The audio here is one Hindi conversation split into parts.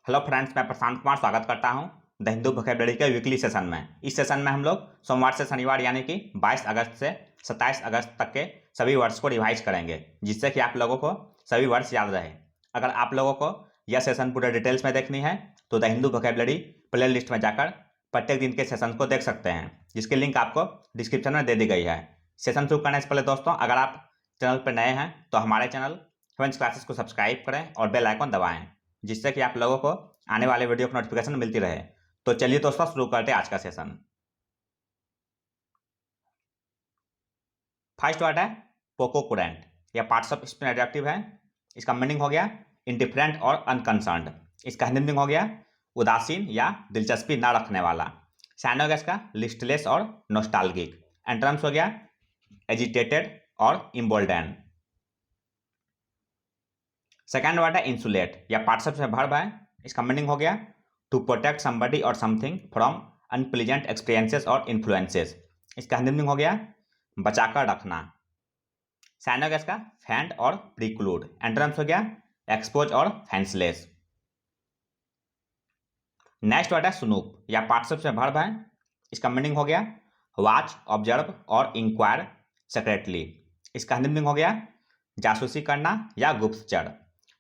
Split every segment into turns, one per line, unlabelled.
हेलो फ्रेंड्स, मैं प्रशांत कुमार स्वागत करता हूं द हिंदू वोकैबुलरी के वीकली सेशन में। इस सेशन में हम लोग सोमवार से शनिवार यानी कि 22 अगस्त से 27 अगस्त तक के सभी वर्ड्स को रिवाइज करेंगे, जिससे कि आप लोगों को सभी वर्ड्स याद रहे। अगर आप लोगों को यह सेशन पूरे डिटेल्स में देखनी है तो the Hindu vocabulary play list में जाकर प्रत्येक दिन के सेशन को देख सकते हैं, जिसकी लिंक आपको डिस्क्रिप्शन में दे दी गई है। सेशन शुरू करने से पहले दोस्तों, अगर आप चैनल पर नए हैं तो हमारे चैनल फ्रेंड्स क्लासेस को सब्सक्राइब करें और बेल आइकन दबाएं, जिससे कि आप लोगों को आने वाले वीडियो की नोटिफिकेशन मिलती रहे। तो चलिए दोस्तों, शुरू करते हैं आज का सेशन। फर्स्ट वर्ड है पोकोकुरेंट। यह पार्ट्स ऑफ स्पेन एडजेक्टिव है। इसका मीनिंग हो गया इंडिफरेंट और अनकंसर्न्ड। इसका हिंदी मीनिंग हो गया उदासीन या दिलचस्पी न रखने वाला। साइन हो गया इसका लिस्टलेस और नोस्टाल्गिक। एंटोनिम्स हो गया एजिटेटेड और इम्बोल्डेन। सेकेंड वर्ड है इंसुलेट। यह पार्ट्स में वर्ब है। इसका मीनिंग हो गया टू प्रोटेक्ट समबडी और समथिंग फ्रॉम अनप्लीजेंट एक्सपीरियंसेस और इन्फ्लुएंसेस। इसका हिंदी मीनिंग हो गया बचाकर रखना। साइन हो गया इसका फेंड और प्रीक्लूड। एंटोनिम्स हो गया एक्सपोज और फेंसलेस। नेक्स्ट वर्ड है सुनूप। यह पार्ट्स में वर्ब है। इसका मीनिंग हो गया वॉच, ऑब्जर्व और इंक्वायर सेक्रेटली। इसका हिंदी मीनिंग हो गया जासूसी करना या गुप्तचर।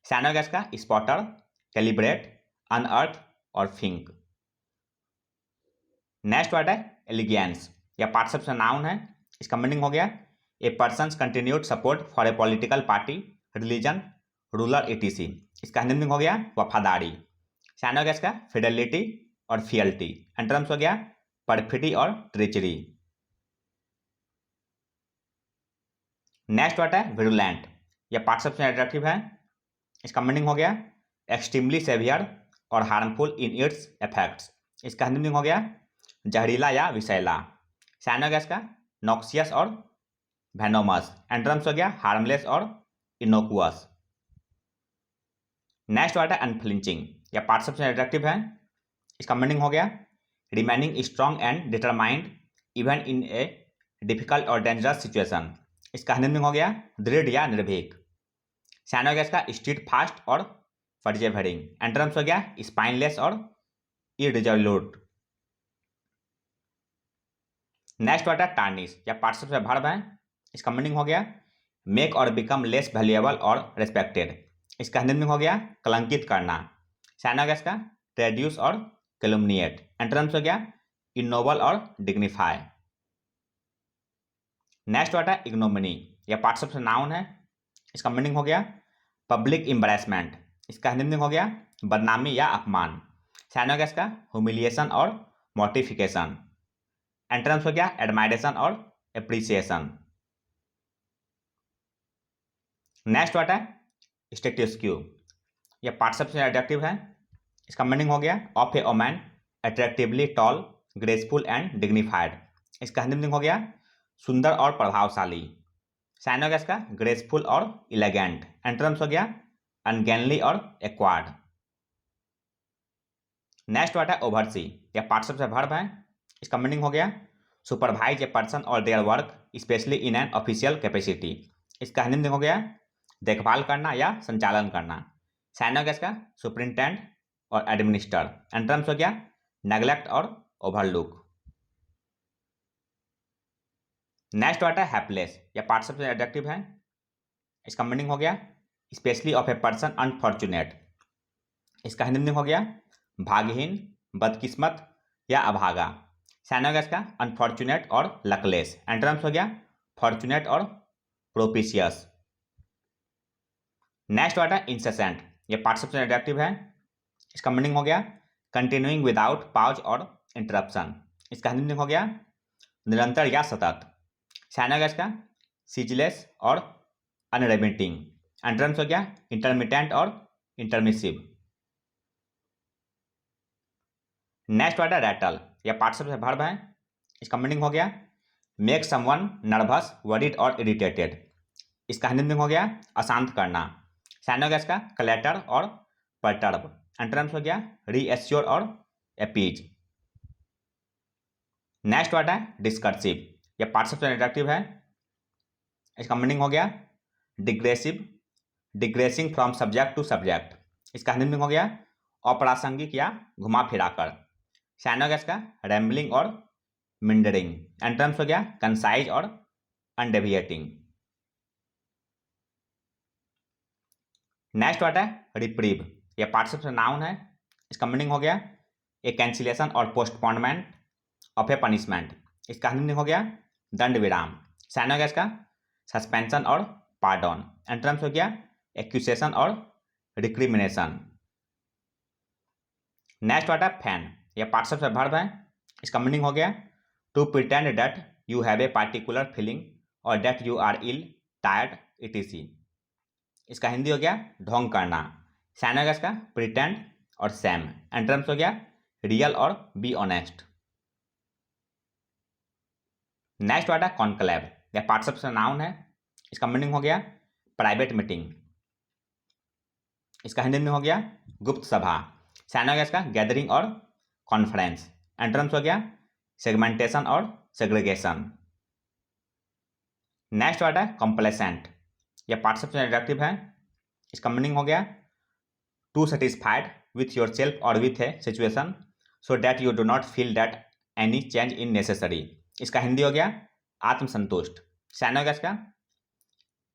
साइन हो गया इसका स्पॉटर, कैलिब्रेट, अनअर्थ और फिंक। नेक्स्ट वर्ड है एलिगेंस। यह पार्ट्स में नाउन है। इसका मीनिंग हो गया a person's continued support for a political party, religion, ruler etc. इसका हिंदी मीनिंग हो गया वफादारी। साइन हो गया इसका फिडेलिटी और फियल्टी। एंटोनिम्स हो गया परफिडी और ट्रिचरी। नेक्स्ट वर्ड है विरुलेंट। यह पार्ट्स में एडजेक्टिव है। इसका मीनिंग हो गया एक्सट्रीमली सेवियर और हार्मफुल इन इट्स इफेक्ट्स। इसका हिंदी मीनिंग हो गया जहरीला या विषैला। साइन हो गया इसका नॉक्सियस और वेनोमस। एंटोनिम्स हो गया हार्मलेस और इनोकुअस। नेक्स्ट वर्ड है अनफ्लिंचिंग। यह पार्ट्स में एडजेक्टिव है। इसका मीनिंग हो गया remaining strong and determined even in a difficult और डेंजरस सिचुएशन। इसका हिंदी मीनिंग हो गया दृढ़ या निर्भीक। साइन हो गया इसका स्ट्रीट फास्ट और परजेवरिंग। एंटोनिम्स हो गया स्पाइनलेस और इरिजोल्यूट। नेक्स्ट वर्ड है टार्निश। यह पार्ट्स में वर्ब है। इसका मीनिंग हो गया मेक और बिकम लेस वैल्यूएबल और रेस्पेक्टेड। इसका हिंदी मीनिंग हो गया कलंकित करना। साइन हो गया इसका रेड्यूस और कैलुमनिएट। एंटोनिम्स हो गया इनोबल और डिग्निफाई। नेक्स्ट वर्ड है इग्नोमिनी। यह पार्ट्स में नाउन है। इसका मीनिंग हो गया पब्लिक एम्बैरेसमेंट। इसका हिंदी मीनिंग हो गया बदनामी या अपमान। साइन हो गया इसका ह्यूमिलिएशन और मॉर्टिफिकेशन। एंटोनिम्स हो गया एडमायरेशन और एप्रिसिएशन। नेक्स्ट वर्ड है स्टैट्यूस्क्यू। यह पार्ट्स में एडजेक्टिव है। इसका मीनिंग हो गया of a woman attractively tall, graceful and dignified. इसका हिंदी मीनिंग हो गया सुंदर और प्रभावशाली। साइन हो गया इसका ग्रेसफुल और इलेगेंट। एंटोनिम्स हो गया अनगेनली और एक्वार्ड। नेक्स्ट वर्ड है ओवरसी। यह पार्ट्स में वर्ब है। इसका मीनिंग हो गया सुपरवाइज ए पर्सन और their work specially in an official capacity. इसका हिंदी मीनिंग हो गया देखभाल करना या संचालन करना। साइन हो गया इसका सुपरिंटेंड और एडमिनिस्टर। एंटोनिम्स हो गया नेग्लेक्ट और ओवरलुक। नेक्स्ट वर्ड है हैप्लेस। यह पार्ट्स में एडजेक्टिव है। इसका मीनिंग हो गया specially of a person unfortunate. इसका हिंदी मीनिंग हो गया भाग्यहीन, बदकिस्मत या अभागा। साइन हो गया इसका अनफॉर्चुनेट और लकलेस। एंटोनिम्स हो गया फॉर्चुनेट और प्रोपिशियस। नेक्स्ट वर्ड है इंसेसेंट। यह पार्ट्स में एडजेक्टिव है। इसका मीनिंग हो गया कंटिन्यूइंग विदाउट पॉज और इंटरप्शन। इसका हिंदी मीनिंग हो गया निरंतर या सतत। साइन हो गया इसका सीजलेस और अनरेमिटिंग। एंटोनिम्स हो गया इंटरमिटेंट और इंटरमिसिव। नेक्स्ट वर्ड है रैटल। यह पार्ट्स में वर्ब है। इसका मीनिंग हो गया मेक समवन नर्वस, वरीड और इरिटेटेड। इसका हिंदी मीनिंग हो गया अशांत करना। साइन हो गया इसका क्लैटर और परटर्ब। एंटोनिम्स हो गया रीएश्योर और अपीज। नेक्स्ट वर्ड है डिस्कर्सिव। यह पार्ट्स में एडजेक्टिव है। इसका मीनिंग हो गया डिग्रेसिव, डिग्रेसिंग फ्रॉम सब्जेक्ट टू सब्जेक्ट। इसका हिंदी मीनिंग हो गया अप्रासंगिक या घुमा फिराकर। साइनोगैस का रैम्बलिंग और मिंडरिंग। एंटोनिम्स हो गया कंसाइज और अनडेविएटिंग। नेक्स्ट वर्ड है रिप्रीव, यह पार्टिसिपल नाउन है। इसका मीनिंग हो गया ए कैंसिलेशन और पोस्टपोनमेंट ऑफ ए पनिशमेंट। इसका मीनिंग हो गया दंड विराम। साइनोगैस का सस्पेंशन और पार्डन। एंटोनिम्स हो गया एक्यूसेशन और रिक्रिमिनेशन। नेक्स्ट वर्ड है फैन, यह पार्टिसिपल वर्ब है। इसका मीनिंग हो गया to pretend that you have a particular feeling और that you are ill, tired, etc. इसका हिंदी हो गया ढोंग करना। साइनोगैस का प्रिटेंड और सैम। एंटोनिम्स हो गया रियल और बी ऑनेस्ट। नेक्स्ट वर्ड है कॉन्क्लेव, यह पार्टिसिपल नाउन है। इसका मीनिंग हो गया प्राइवेट मीटिंग। इसका हिंदी में हो गया गुप्त सभा। साइनोगैस का गैदरिंग और कॉन्फ्रेंस। एंटोनिम्स हो गया सेगमेंटेशन और सेग्रीगेशन। नेक्स्ट वर्ड है कॉम्प्लेसेंट, यह पार्टिसिपल एडजेक्टिव है। इसका मीनिंग हो गया to satisfied with yourself और with a situation so that you do not feel that any change in necessary. इसका हिंदी हो गया आत्मसंतुष्ट। साइनोगैस का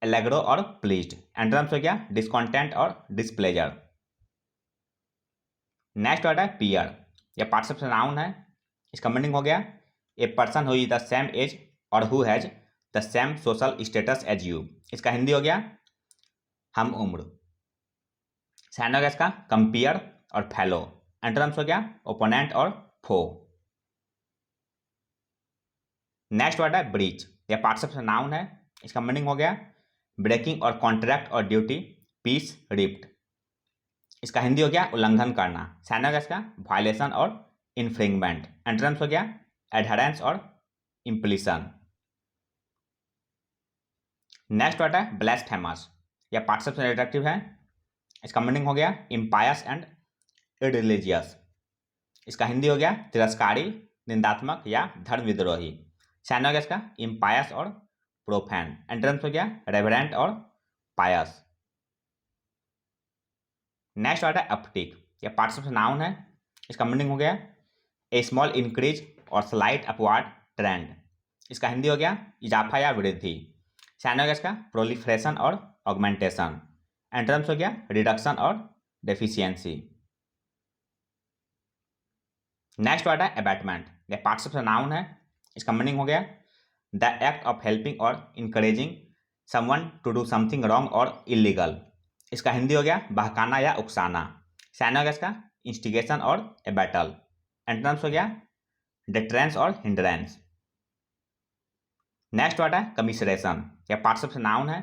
एलेग्रो और प्लीज्ड। एंटोनिम्स हो गया डिस्कॉन्टेंट और डिस्प्लेजर। नेक्स्ट वर्ड है पियर, यह पार्टिसिपल नाउन है। इसका मीनिंग हो गया a person who is the same age और who has the same social status as you. इसका हिंदी हो गया हम उम्र। साइनोगैस का कंपेयर और फेलो। एंटोनिम्स हो गया ओपोनेंट और फो। नेक्स्ट वर्ड है ब्रीच, यह पार्टिसिपल नाउन है। इसका मीनिंग हो गया ब्रेकिंग और कॉन्ट्रैक्ट और ड्यूटी, पीस, रिप्ट। इसका हिंदी हो गया उल्लंघन करना। साइनोगैस का वायलेशन और इन्फ्रिंगमेंट। एंटोनिम्स हो गया एडहेरेंस और इम्प्लीशन। नेक्स्ट वर्ड है ब्लास्फेमस, यह पार्टिसिपल एडजेक्टिव है। इसका मीनिंग हो गया इम्पायस एंड इररिलीजियस। इसका हिंदी हो गया तिरस्कारी, निंदात्मक या धर्म विद्रोही। साइनोगैस का इम्पायस और प्रोफैन। एंटोनिम्स हो गया रेवरेंट और पायस। नेक्स्ट वर्ड है अपटिक, यह पार्टिसिपल नाउन है। इसका मीनिंग हो गया ए स्मॉल इंक्रीज और स्लाइट अपवार्ड ट्रेंड। इसका हिंदी हो गया इजाफा या वृद्धि। साइनोगैस का प्रोलिफरेशन और ऑगमेंटेशन। एंटोनिम्स हो गया रिडक्शन और डेफिशिएंसी। नेक्स्ट वर्ड है अबैटमेंट, यह पार्टिसिपल नाउन है। इसका मीनिंग हो गया द एक्ट ऑफ हेल्पिंग और encouraging someone to do something wrong और इलीगल। इसका हिंदी हो गया बहकाना या उकसाना। साइनोगैस का इंस्टिगेशन और एबैटल। एंटोनिम्स हो गया डिटरेंस और हिंड्रेंस। नेक्स्ट वर्ड है कमिसरेशन, यह पार्टिसिपल नाउन है।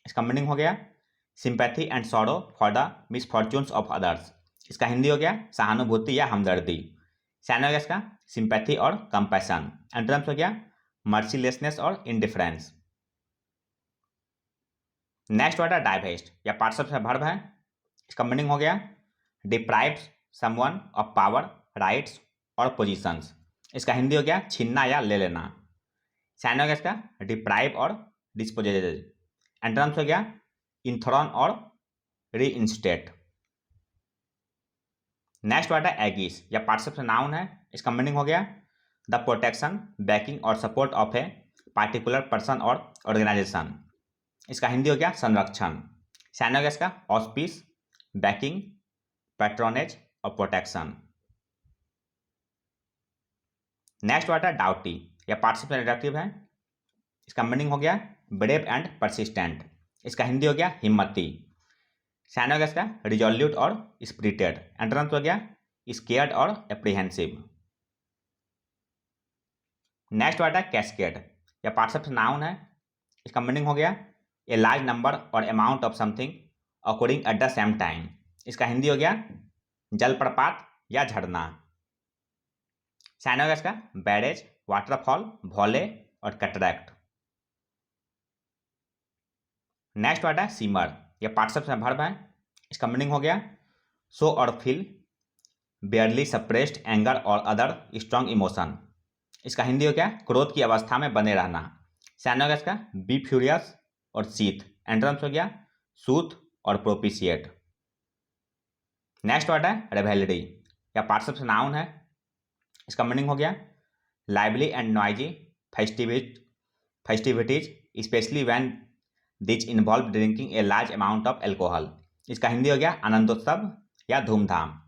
इसका मीनिंग हो गया sympathy and sorrow for the misfortunes of others. इसका हिंदी हो गया सहानुभूति या हमदर्दी। साइनोगैस का सिंपैथी और कंपैशन। एंटोनिम्स हो गया मर्सीलेसनेस और इंडिफरेंस। नेक्स्ट वर्ड है डाइवेस्ट, यह पार्टिसिपल वर्ब है। इसका मीनिंग हो गया deprives someone of power, rights और पोजीशंस। इसका हिंदी हो गया छीनना या ले लेना। साइनोगैस का डिप्राइव और डिस्पोजेज। एंटोनिम्स हो गया इंथ्रॉन और रीइंस्टेट। नेक्स्ट वर्ड है एगिस, यह पार्टिसिपल नाउन है। इसका मीनिंग हो गया द प्रोटेक्शन, बैकिंग और support of a particular person और ऑर्गेनाइजेशन। इसका हिंदी हो गया संरक्षण। साइनोगैस का ऑस्पिस, बैकिंग, पैट्रोनेज और प्रोटेक्शन। नेक्स्ट वर्ड है डाउटी, यह पार्टिसिपल एडजेक्टिव है। इसका मीनिंग हो गया ब्रेव एंड परसिस्टेंट। इसका हिंदी हो गया हिम्मती। साइनोगैस का रिजोल्यूट और स्पिरिटेड। एंटोनिम्स हो गया स्केयर्ड और एप्रीहेंसिव। नेक्स्ट वर्ड है कैस्केड, यह पार्टिसिपल नाउन है। इसका मीनिंग हो गया ए लार्ज नंबर और amount of something according at the same time. इसका हिंदी हो गया जलप्रपात या झरना। साइनोगैस का बैरेज, वाटरफॉल, वॉले और कैटरैक्ट। नेक्स्ट वर्ड है सीमर, यह पार्टिसिपल वर्ब है। इसका मीनिंग हो गया शो और फील बेयरली सप्रेस्ड एंगर और अदर स्ट्रॉन्ग इमोशन। इसका हिंदी हो गया क्रोध की अवस्था में बने रहना। साइनोगैस का बी फ्यूरियस और शीथ। एंटोनिम्स हो गया सूथ और प्रोपिशिएट। नेक्स्ट वर्ड है रेवेलरी या पार्टिसिपल नाउन है। इसका मीनिंग हो गया lively and noisy festivities specially when this involve drinking a large amount of alcohol. इसका हिंदी हो गया आनंदोत्सव या धूमधाम।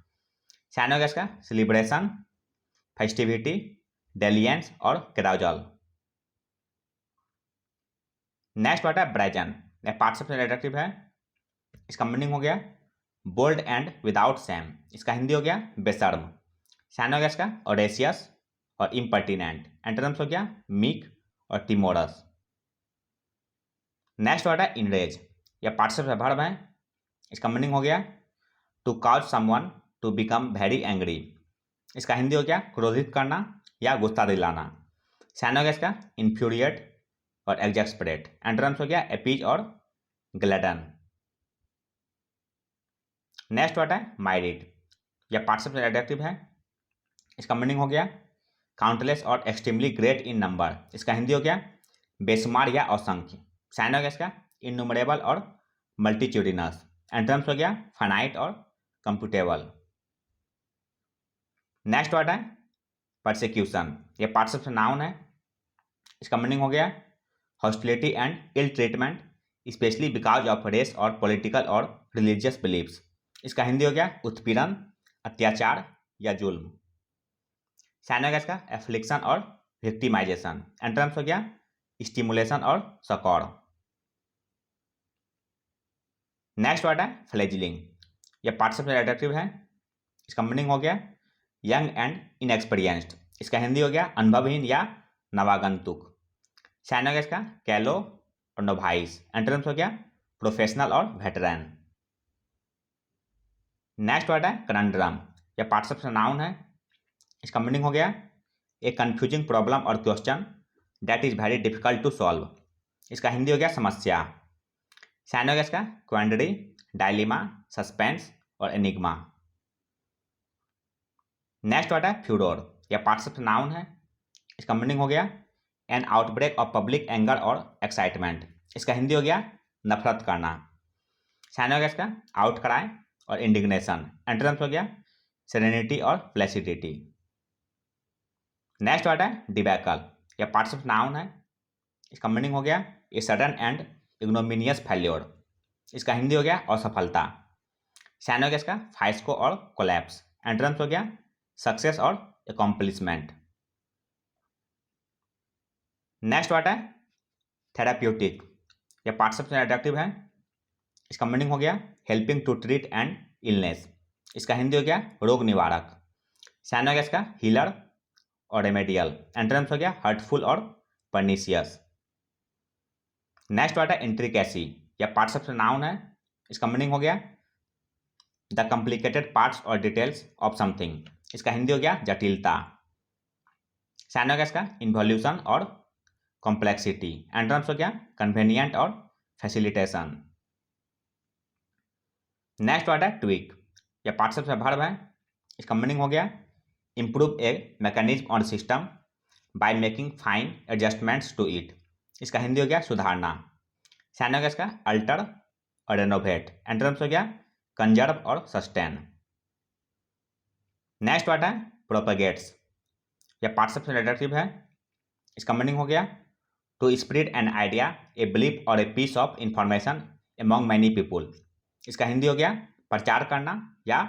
साइन हो गया इसका सेलिब्रेशन, फेस्टिविटी, डेलियंस और कैराउजल। नेक्स्ट वर्ड है ब्रेजन, पार्टिसिपल एडजेक्टिव है। इसका मीनिंग हो गया बोल्ड एंड विदाउट सेम। इसका हिंदी हो गया बेशर्म। साइन हो गया इसका ऑडेशियस और इम्पर्टिनेंट। एंटोनिम्स हो गया मीक और टिमोरस। नेक्स्ट वर्ड है इनरेज या पार्टिसिपल वर्ब है। इसका मीनिंग हो गया to cause someone to become very angry. इसका हिंदी हो गया क्रोधित करना या गुस्सा दिलाना। साइन हो गया इसका इन्फ्यूरिएट और एग्जैस्परेट। एंटोनिम्स हो गया अपीज और ग्लैडन। नेक्स्ट वर्ड है माइरिड या पार्टिसिपल एडजेक्टिव है। इसका मीनिंग हो गया काउंटलेस और एक्सट्रीमली ग्रेट इन नंबर। इसका हिंदी हो गया बेशुमार या असंख्य। साइन हो गया इसका इननुमरेबल और मल्टीट्यूडिनस। एंटोनिम्स हो गया फाइनाइट और कंप्यूटेबल। नेक्स्ट वर्ड है परसिक्यूशन, ये पार्टिसिपल नाउन है। इसका मीनिंग हो गया hostility and ill treatment specially because of race और पॉलिटिकल और रिलीजियस बिलीव्स। इसका हिंदी हो गया उत्पीड़न, अत्याचार या जुल्म। साइन हो गया इसका एफ्लिक्शन और विक्टिमाइजेशन। एंटोनिम्स हो गया स्टिमुलेशन और सकौर। नेक्स्ट वर्ड है फ्लेजिलिंग, यह पार्टिसिपल एडजेक्टिव है। इसका मीनिंग हो गया यंग एंड इनएक्सपीरियंस्ड। इसका हिंदी हो गया अनुभवहीन या नवागंतुक। साइन हो गया इसका कैलो और नोवाइस। एंटोनिम्स हो गया प्रोफेशनल और वेटरन। नेक्स्ट वर्ड है कनंड्रम, यह पार्टिसिपल नाउन है। इसका मीनिंग हो गया ए कंफ्यूजिंग प्रॉब्लम और question that is very difficult to solve. इसका हिंदी हो गया समस्या। साइन हो गया इसका क्वेंडरी, डायलिमा, सस्पेंस और एनिग्मा। नेक्स्ट वर्ड है फ्यूडोर, यह पार्टिसिपल नाउन है। इसका मीनिंग हो गया N outbreak of public anger और एक्साइटमेंट। इसका हिंदी हो गया नफरत करना। साइन हो गया इसका आउट क्राई और इंडिग्नेशन। एंटोनिम्स हो गया सेरेनिटी और प्लेसिडिटी। नेक्स्ट वर्ड है डिबैकल, यह पार्टिसिपल नाउन है। इसका मीनिंग हो गया ए सडन एंड इग्नोमिनियस फेल्योर। इसका हिंदी हो गया असफलता। साइन हो गया इसका फाइस्को और कोलैप्स। एंटोनिम्स हो गया सक्सेस और अकॉम्प्लिशमेंट। नेक्स्ट वर्ड है थेराप्यूटिक, यह पार्टिसिपल एडजेक्टिव है। इसका मीनिंग हो गया helping to treat and illness. इसका हिंदी हो गया रोग निवारक। साइन हो गया इसका हीलर और रेमेडियल। एंटोनिम्स हो गया हर्टफुल और परनिशियस। नेक्स्ट वर्ड है इंट्रिकेसी, यह पार्टिसिपल नाउन है। इसका मीनिंग हो गया द कॉम्प्लिकेटेड पार्ट्स और डिटेल्स ऑफ समथिंग। इसका हिंदी हो गया जटिलता। साइन हो गया इसका इन्वोल्यूशन और कॉम्प्लेक्सिटी। एंटोनिम्स हो गया कन्वीनियंट और फैसिलिटेशन। नेक्स्ट वर्ड है ट्विक, यह पार्टिसिपल वर्ब है। इसका मीनिंग हो गया इम्प्रूव ए मैकेनिज्म और system by making fine adjustments to it. इसका हिंदी हो गया सुधारना। साइन हो गया इसका अल्टर और रेनोवेट। एंटोनिम्स हो गया कंजर्व और सस्टेन। नेक्स्ट वर्ड है प्रोपेगेट्स, यह पार्टिसिपल एडजेक्टिव है। इसका मीनिंग हो गया to spread an idea, a belief और a piece of information among many people. इसका हिंदी हो गया प्रचार करना या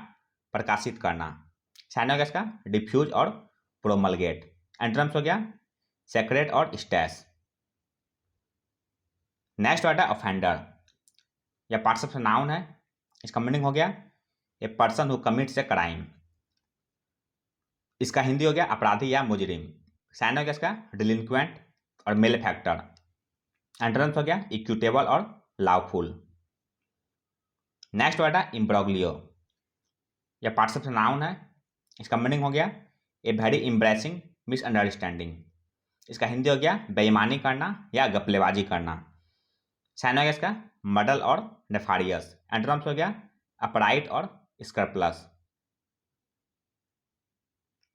प्रकाशित करना। साइन हो गया इसका डिफ्यूज और प्रोमलगेट। एंटोनिम्स हो गया सेक्रेट और स्टैश। नेक्स्ट वर्ड है ऑफेंडर, यह पार्टिसिपल नाउन है। इसका मीनिंग हो गया a person who commits a crime. इसका हिंदी हो गया अपराधी या मुजरिम। साइन हो गया इसका डिलिंक्वेंट और मेलफैक्टर। एंटोनिम्स हो गया इक्विटेबल और लॉफुल। नेक्स्ट वर्ड है इम्ब्रोग्लियो, यह पार्टिसिपल नाउन है। इसका मीनिंग हो गया ए वेरी इम्ब्रेसिंग मिसअंडरस्टैंडिंग। इसका हिंदी हो गया बेईमानी करना या गपलेबाजी करना। साइन हो गया इसका मडल और नेफारियस। एंटोनिम्स हो गया अपराइट और स्क्रप्लस।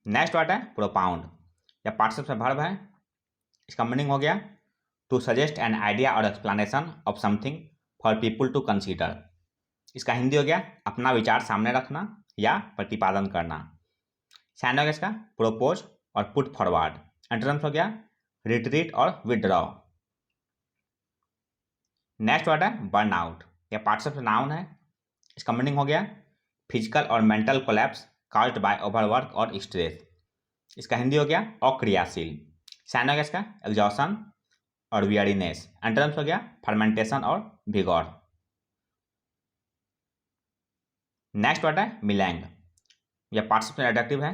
नेक्स्ट वर्ड है प्रोपाउंड, यह पार्टिसिपल वर्ब है। इसका मीनिंग हो गया टू सजेस्ट एन आइडिया और explanation of something for people to consider. इसका हिंदी हो गया अपना विचार सामने रखना या प्रतिपादन करना। साइन हो गया इसका प्रोपोज और पुट फॉरवर्ड। एंटोनिम्स हो गया रिट्रीट और विदड्रॉ। नेक्स्ट वर्ड है बर्नआउट। यह पार्टिसिपल नाउन है। इसका मीनिंग हो गया फिजिकल और mental collapse caused by overwork और स्ट्रेस। इसका हिंदी हो गया अक्रियाशील। साइन हो गया इसका एग्जॉशन और वियरीनेस। एंटोनिम्स हो गया फर्मेंटेशन और विगोर। नेक्स्ट वर्ड है मिलैंग। यह पार्टिसिपल एडजेक्टिव है।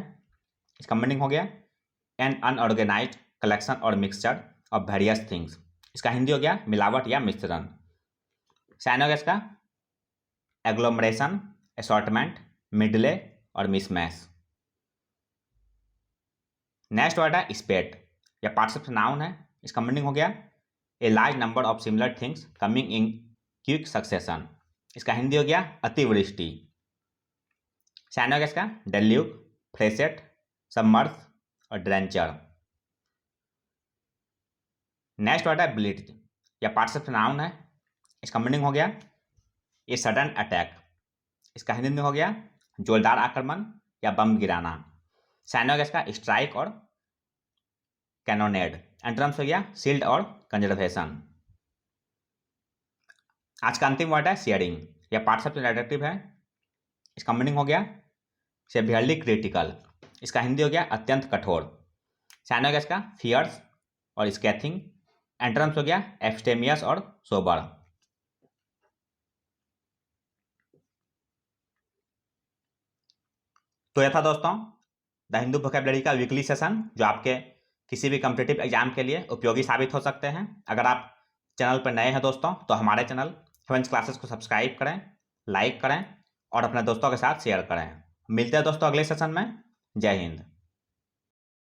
इसका मीनिंग हो गया एन अनऑर्गेनाइज्ड कलेक्शन और मिक्सचर ऑफ वेरियस थिंग्स। इसका हिंदी हो गया मिलावट या मिश्रण। साइन हो गया इसका एग्लोमरेशन, असॉर्टमेंट, मिडले और मिसमैच। नेक्स्ट वर्ड है स्पेट। यह पार्टिसिपल नाउन है। इसका मीनिंग हो गया a large number of similar things coming in quick succession. इसका हिंदी हो गया अतिवृष्टि। साइन हो गया इसका डेल्यूक, फ्रेसेट, सबमर्स और ड्रेंचर। नेक्स्ट वर्ड है ब्लिट्ज। यह पार्टिसिपल नाउन है। इसका मीनिंग हो गया ए सडन अटैक। इसका हिंदी में हो गया जोरदार आक्रमण या बम गिराना। साइन हो गया इसका स्ट्राइक और कैनोनेड। एंटोनिम्स हो गया शील्ड और कंजर्वेशन। आज का अंतिम वर्ड है शेयरिंग। यह पार्टिसिपल एडजेक्टिव है। इसका मीनिंग हो गया सेवियरली क्रिटिकल। इसका हिंदी हो गया अत्यंत कठोर। साइन हो गया इसका फियर्स और स्कैथिंग। एंटोनिम्स हो गया एब्स्टेमियस और सोबर। तो यह था दोस्तों द हिंदू वोकैबुलरी का वीकली सेशन, जो आपके किसी भी कॉम्पिटिटिव एग्जाम के लिए उपयोगी साबित हो सकते हैं। अगर आप चैनल पर नए हैं दोस्तों तो हमारे चैनल फ्रेंच क्लासेस को सब्सक्राइब करें, लाइक करें और अपने दोस्तों के साथ शेयर करें। मिलते हैं दोस्तों अगले सेशन में। जय हिंद।